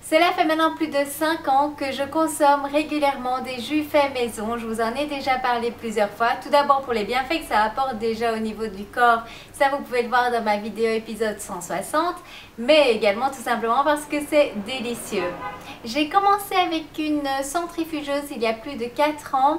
Cela fait maintenant plus de 5 ans que je consomme régulièrement des jus faits maison. Je vous en ai déjà parlé plusieurs fois. Tout d'abord pour les bienfaits que ça apporte déjà au niveau du corps. Ça vous pouvez le voir dans ma vidéo épisode 160. Mais également tout simplement parce que c'est délicieux. J'ai commencé avec une centrifugeuse il y a plus de 4 ans.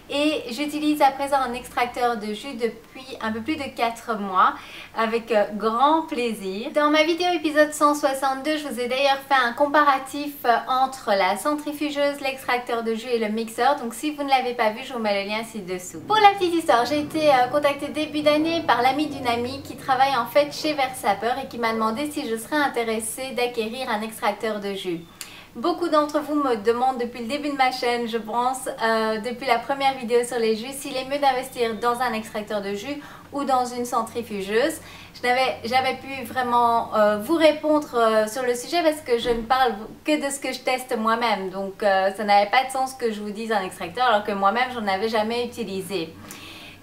Et j'utilise à présent un extracteur de jus depuis un peu plus de 4 mois avec grand plaisir. Dans ma vidéo épisode 162, je vous ai d'ailleurs fait un comparatif entre la centrifugeuse, l'extracteur de jus et le mixeur. Donc si vous ne l'avez pas vu, je vous mets le lien ci-dessous. Pour la petite histoire, j'ai été contactée début d'année par l'ami d'une amie qui travaille en fait chez Versapeur et qui m'a demandé si je serais intéressée d'acquérir un extracteur de jus. Beaucoup d'entre vous me demandent depuis le début de ma chaîne, je pense, depuis la première vidéo sur les jus, s'il est mieux d'investir dans un extracteur de jus ou dans une centrifugeuse. Je n'avais jamais pu vraiment vous répondre sur le sujet parce que je ne parle que de ce que je teste moi-même. Donc ça n'avait pas de sens que je vous dise un extracteur alors que moi-même j'en avais jamais utilisé.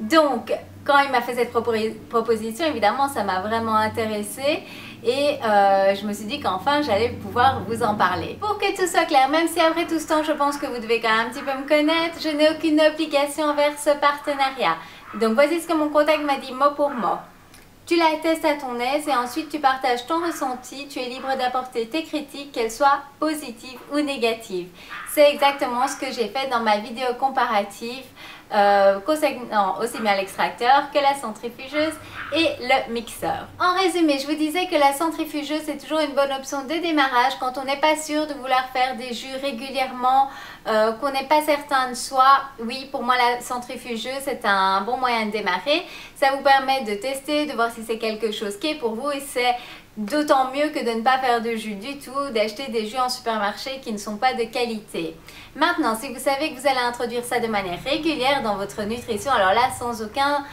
Donc quand il m'a fait cette proposition, évidemment ça m'a vraiment intéressée. Et je me suis dit qu'enfin j'allais pouvoir vous en parler. Pour que tout soit clair, même si après tout ce temps je pense que vous devez quand même un petit peu me connaître, je n'ai aucune obligation envers ce partenariat. Donc voici ce que mon contact m'a dit mot pour mot. Tu la testes à ton aise et ensuite tu partages ton ressenti, tu es libre d'apporter tes critiques, qu'elles soient positives ou négatives. C'est exactement ce que j'ai fait dans ma vidéo comparative concernant aussi bien l'extracteur que la centrifugeuse et le mixeur. En résumé, je vous disais que la centrifugeuse c'est toujours une bonne option de démarrage quand on n'est pas sûr de vouloir faire des jus régulièrement, qu'on n'est pas certain de soi. Oui, pour moi la centrifugeuse c'est un bon moyen de démarrer. Ça vous permet de tester, de voir si c'est quelque chose qui est pour vous et c'est d'autant mieux que de ne pas faire de jus du tout, d'acheter des jus en supermarché qui ne sont pas de qualité. Maintenant, si vous savez que vous allez introduire ça de manière régulière dans votre nutrition, alors là, sans aucun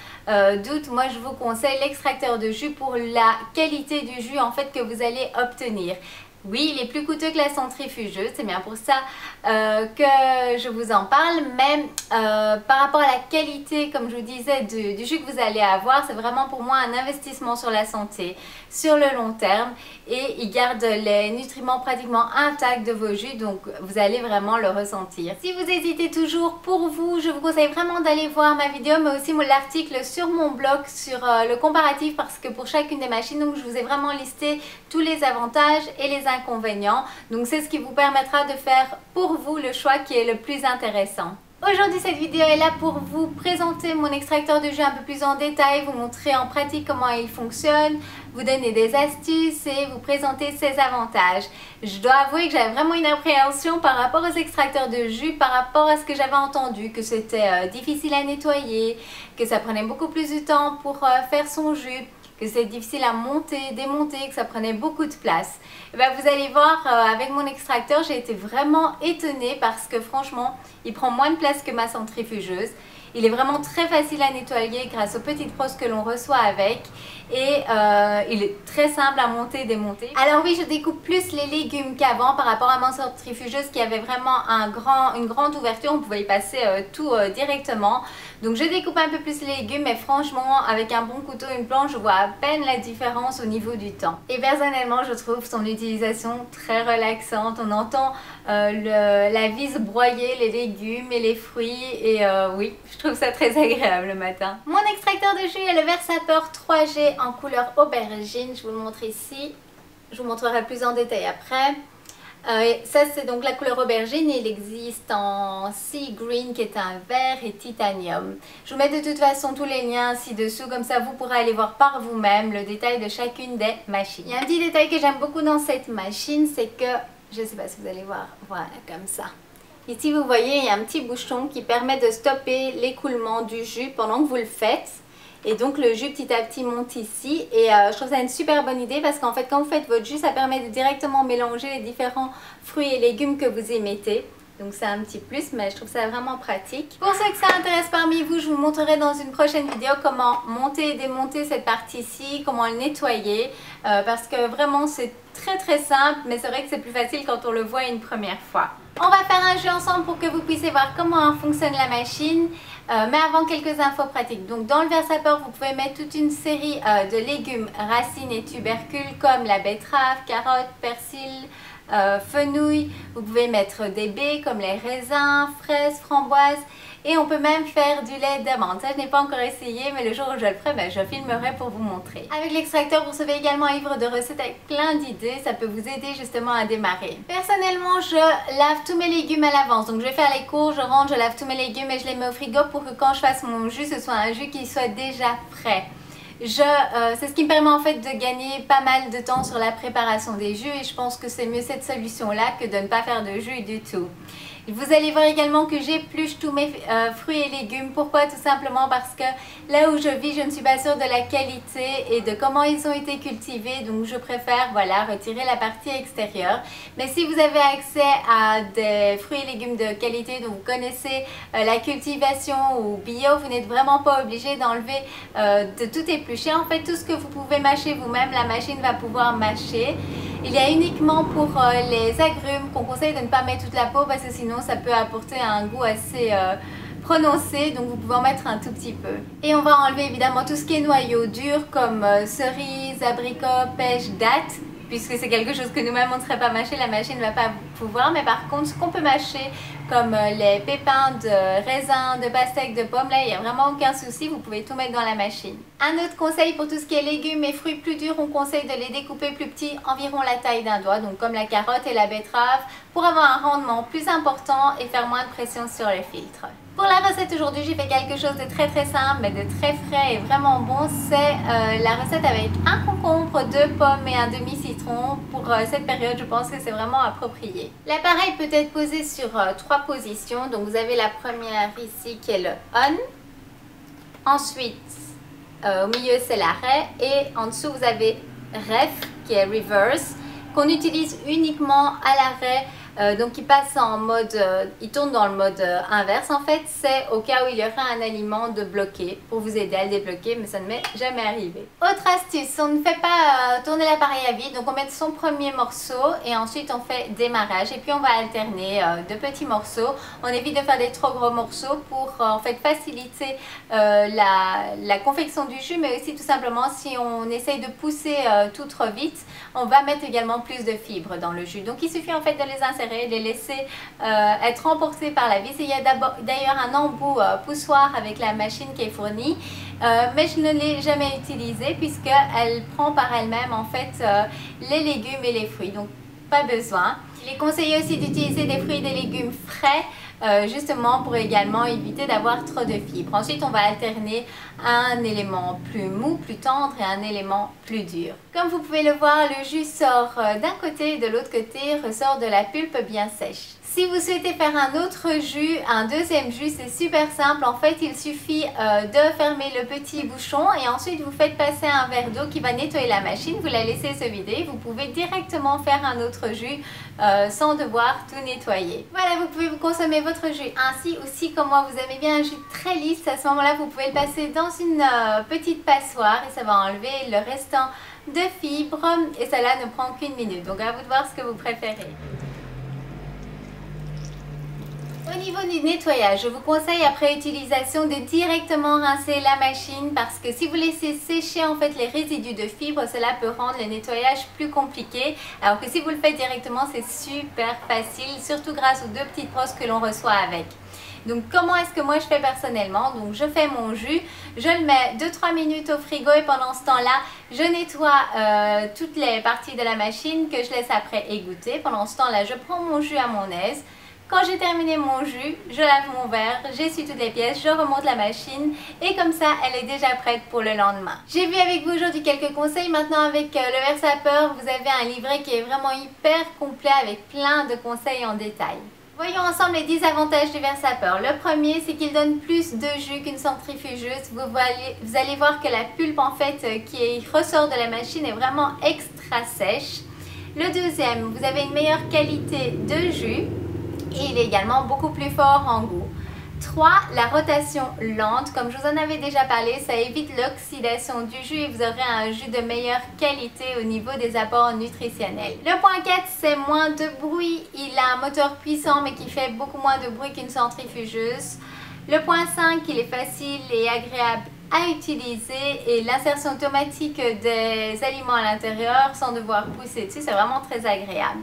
doute, moi je vous conseille l'extracteur de jus pour la qualité du jus en fait que vous allez obtenir. Oui, il est plus coûteux que la centrifugeuse, c'est bien pour ça que je vous en parle, mais par rapport à la qualité, comme je vous disais, du jus que vous allez avoir, c'est vraiment pour moi un investissement sur la santé, sur le long terme, et il garde les nutriments pratiquement intacts de vos jus, donc vous allez vraiment le ressentir. Si vous hésitez toujours, pour vous, je vous conseille vraiment d'aller voir ma vidéo, mais aussi l'article sur mon blog, sur le comparatif, parce que pour chacune des machines, donc, je vous ai vraiment listé tous les avantages et les inconvénients. Donc c'est ce qui vous permettra de faire pour vous le choix qui est le plus intéressant. Aujourd'hui, cette vidéo est là pour vous présenter mon extracteur de jus un peu plus en détail, vous montrer en pratique comment il fonctionne, vous donner des astuces et vous présenter ses avantages. Je dois avouer que j'avais vraiment une appréhension par rapport aux extracteurs de jus, par rapport à ce que j'avais entendu, que c'était difficile à nettoyer, que ça prenait beaucoup plus de temps pour faire son jus, que c'est difficile à monter, démonter, que ça prenait beaucoup de place. Et bien, vous allez voir, avec mon extracteur, j'ai été vraiment étonnée parce que franchement, il prend moins de place que ma centrifugeuse. Il est vraiment très facile à nettoyer grâce aux petites brosses que l'on reçoit avec et il est très simple à monter et démonter. Alors oui, je découpe plus les légumes qu'avant par rapport à ma centrifugeuse qui avait vraiment une grande ouverture, on pouvait y passer tout directement. Donc je découpe un peu plus les légumes, mais franchement avec un bon couteau, une planche, je vois à peine la différence au niveau du temps. Et personnellement, je trouve son utilisation très relaxante. On entend la vis broyer les légumes et les fruits et oui, je trouve ça très agréable le matin. Mon extracteur de jus est le Versapeur 3G en couleur aubergine. Je vous le montre ici. Je vous montrerai plus en détail après. Ça c'est donc la couleur aubergine et il existe en Sea Green qui est un vert et titanium. Je vous mets de toute façon tous les liens ci-dessous, comme ça vous pourrez aller voir par vous-même le détail de chacune des machines. Il y a un petit détail que j'aime beaucoup dans cette machine, c'est que, je ne sais pas si vous allez voir, voilà comme ça. Ici vous voyez il y a un petit bouchon qui permet de stopper l'écoulement du jus pendant que vous le faites. Et donc le jus petit à petit monte ici et je trouve ça une super bonne idée parce qu'en fait quand vous faites votre jus ça permet de directement mélanger les différents fruits et légumes que vous y mettez. Donc c'est un petit plus, mais je trouve ça vraiment pratique. Pour ceux que ça intéresse parmi vous, je vous montrerai dans une prochaine vidéo comment monter et démonter cette partie-ci, comment le nettoyer. Parce que vraiment c'est très simple, mais c'est vrai que c'est plus facile quand on le voit une première fois. On va faire un jeu ensemble pour que vous puissiez voir comment fonctionne la machine. Mais avant, quelques infos pratiques. Donc dans le Versapeur, vous pouvez mettre toute une série de légumes, racines et tubercules comme la betterave, carotte, persil, fenouil, vous pouvez mettre des baies comme les raisins, fraises, framboises. Et on peut même faire du lait d'amande. Ça, je n'ai pas encore essayé, mais le jour où je le ferai, je filmerai pour vous montrer. Avec l'extracteur, vous recevez également un livre de recettes avec plein d'idées. Ça peut vous aider justement à démarrer. Personnellement, je lave tous mes légumes à l'avance. Donc, je vais faire les cours, je rentre, je lave tous mes légumes et je les mets au frigo pour que quand je fasse mon jus, ce soit un jus qui soit déjà prêt. C'est ce qui me permet en fait de gagner pas mal de temps sur la préparation des jus et je pense que c'est mieux cette solution-là que de ne pas faire de jus du tout. Vous allez voir également que j'épluche tous mes fruits et légumes. Pourquoi? Tout simplement parce que là où je vis, je ne suis pas sûre de la qualité et de comment ils ont été cultivés. Donc je préfère retirer la partie extérieure. Mais si vous avez accès à des fruits et légumes de qualité, dont vous connaissez la cultivation ou bio, vous n'êtes vraiment pas obligé d'enlever, de tout éplucher. En fait, tout ce que vous pouvez mâcher vous-même, la machine va pouvoir mâcher. Il y a uniquement pour les agrumes qu'on conseille de ne pas mettre toute la peau parce que sinon ça peut apporter un goût assez prononcé, donc vous pouvez en mettre un tout petit peu. Et on va enlever évidemment tout ce qui est noyau dur comme cerises, abricots, pêches, dattes, puisque c'est quelque chose que nous-mêmes on ne serait pas mâché, la machine ne va pas pouvoir. Mais par contre, ce qu'on peut mâcher comme les pépins de raisin, de pastèque, de pommes, là il n'y a vraiment aucun souci, vous pouvez tout mettre dans la machine. Un autre conseil pour tout ce qui est légumes et fruits plus durs, on conseille de les découper plus petits, environ la taille d'un doigt, donc comme la carotte et la betterave, pour avoir un rendement plus important et faire moins de pression sur le filtre. Pour la recette aujourd'hui, j'ai fait quelque chose de très simple mais de très frais et vraiment bon. C'est la recette avec un concombre, 2 pommes et un demi-citron. Pour cette période, je pense que c'est vraiment approprié. L'appareil peut être posé sur 3 positions. Donc vous avez la première ici qui est le on. Ensuite, au milieu c'est l'arrêt et en dessous vous avez ref qui est reverse, qu'on utilise uniquement à l'arrêt. Donc il passe en mode, il tourne dans le mode inverse. En fait, c'est au cas où il y aurait un aliment de bloqué pour vous aider à le débloquer, mais ça ne m'est jamais arrivé. Autre astuce, on ne fait pas tourner l'appareil à vide, donc on met son premier morceau et ensuite on fait démarrage et puis on va alterner de petits morceaux. On évite de faire des trop gros morceaux pour en fait faciliter la confection du jus, mais aussi tout simplement si on essaye de pousser tout trop vite, on va mettre également plus de fibres dans le jus. Donc il suffit en fait de les insérer, de les laisser être emportés par la vis. Et il y a d'ailleurs un embout poussoir avec la machine qui est fournie, mais je ne l'ai jamais utilisé puisqu'elle prend par elle-même en fait les légumes et les fruits, donc pas besoin. Il est conseillé aussi d'utiliser des fruits et des légumes frais, justement pour également éviter d'avoir trop de fibres. Ensuite, on va alterner un élément plus mou, plus tendre et un élément plus dur. Comme vous pouvez le voir, le jus sort d'un côté et de l'autre côté ressort de la pulpe bien sèche. Si vous souhaitez faire un autre jus, un deuxième jus, c'est super simple. En fait, il suffit de fermer le petit bouchon et ensuite vous faites passer un verre d'eau qui va nettoyer la machine. Vous la laissez se vider. Vous pouvez directement faire un autre jus sans devoir tout nettoyer. Voilà, vous pouvez vous consommer votre jus ainsi ou si comme moi vous aimez bien un jus très lisse, à ce moment-là vous pouvez le passer dans une petite passoire et ça va enlever le restant de fibres et cela ne prend qu'une minute. Donc à vous de voir ce que vous préférez. Au niveau du nettoyage, je vous conseille après utilisation de directement rincer la machine parce que si vous laissez sécher en fait les résidus de fibres, cela peut rendre le nettoyage plus compliqué. Alors que si vous le faites directement, c'est super facile, surtout grâce aux 2 petites brosses que l'on reçoit avec. Donc comment est-ce que moi je fais personnellement? Donc je fais mon jus, je le mets 2-3 minutes au frigo et pendant ce temps-là, je nettoie toutes les parties de la machine que je laisse après égoutter. Pendant ce temps-là, je prends mon jus à mon aise. Quand j'ai terminé mon jus, je lave mon verre, j'essuie toutes les pièces, je remonte la machine et comme ça, elle est déjà prête pour le lendemain. J'ai vu avec vous aujourd'hui quelques conseils. Maintenant avec le Versapeur, vous avez un livret qui est vraiment hyper complet avec plein de conseils en détail. Voyons ensemble les 10 avantages du Versapeur. Le premier, c'est qu'il donne plus de jus qu'une centrifugeuse. Vous allez voir que la pulpe en fait qui ressort de la machine est vraiment extra sèche. Le deuxième, vous avez une meilleure qualité de jus. Et il est également beaucoup plus fort en goût. 3. La rotation lente. Comme je vous en avais déjà parlé, ça évite l'oxydation du jus et vous aurez un jus de meilleure qualité au niveau des apports nutritionnels. Le point 4, c'est moins de bruit. Il a un moteur puissant mais qui fait beaucoup moins de bruit qu'une centrifugeuse. Le point 5, il est facile et agréable à utiliser et l'insertion automatique des aliments à l'intérieur sans devoir pousser dessus, c'est vraiment très agréable.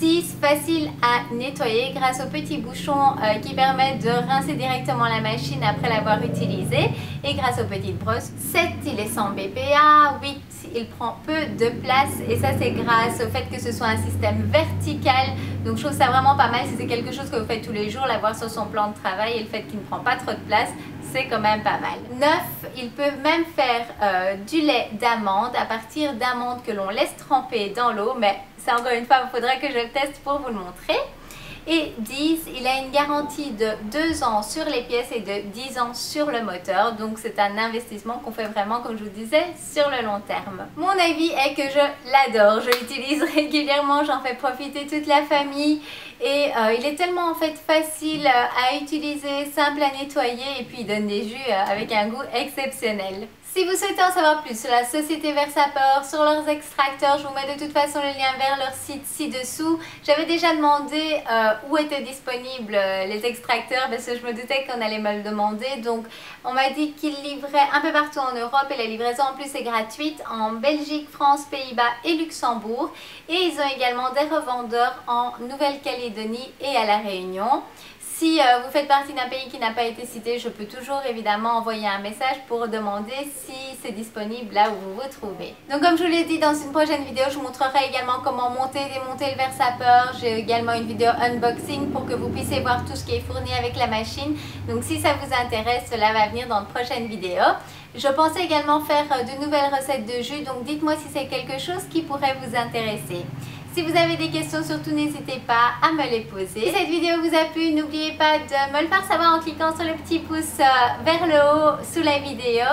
6. Facile à nettoyer grâce au petit bouchon qui permet de rincer directement la machine après l'avoir utilisée et grâce aux petites brosses. 7. Il est sans BPA. 8. Il prend peu de place et ça c'est grâce au fait que ce soit un système vertical. Donc je trouve ça vraiment pas mal si c'est quelque chose que vous faites tous les jours, l'avoir sur son plan de travail et le fait qu'il ne prend pas trop de place, c'est quand même pas mal. 9. Il peut même faire du lait d'amande à partir d'amandes que l'on laisse tremper dans l'eau, mais ça encore une fois, il faudrait que je le teste pour vous le montrer. Et 10, il a une garantie de 2 ans sur les pièces et de 10 ans sur le moteur. Donc c'est un investissement qu'on fait vraiment, comme je vous disais, sur le long terme. Mon avis est que je l'adore. Je l'utilise régulièrement, j'en fais profiter toute la famille. Et il est tellement en fait facile à utiliser, simple à nettoyer et puis il donne des jus avec un goût exceptionnel. Si vous souhaitez en savoir plus sur la société Versapor, sur leurs extracteurs, je vous mets de toute façon le lien vers leur site ci-dessous. J'avais déjà demandé où étaient disponibles les extracteurs parce que je me doutais qu'on allait me le demander. Donc on m'a dit qu'ils livraient un peu partout en Europe et la livraison en plus est gratuite en Belgique, France, Pays-Bas et Luxembourg. Et ils ont également des revendeurs en Nouvelle-Calédonie et à La Réunion. Si vous faites partie d'un pays qui n'a pas été cité, je peux toujours évidemment envoyer un message pour demander si c'est disponible là où vous vous trouvez. Donc comme je vous l'ai dit, dans une prochaine vidéo, je vous montrerai également comment monter et démonter le Versapor. J'ai également une vidéo unboxing pour que vous puissiez voir tout ce qui est fourni avec la machine. Donc si ça vous intéresse, cela va venir dans de prochaines vidéos. Je pensais également faire de nouvelles recettes de jus, donc dites-moi si c'est quelque chose qui pourrait vous intéresser. Si vous avez des questions, surtout n'hésitez pas à me les poser. Si cette vidéo vous a plu, n'oubliez pas de me le faire savoir en cliquant sur le petit pouce vers le haut sous la vidéo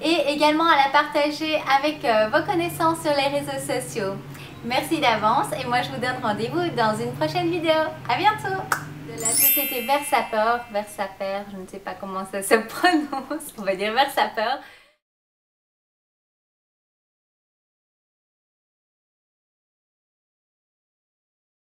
et également à la partager avec vos connaissances sur les réseaux sociaux. Merci d'avance et moi je vous donne rendez-vous dans une prochaine vidéo. À bientôt! De la société Versapor, je ne sais pas comment ça se prononce, on va dire Versapor.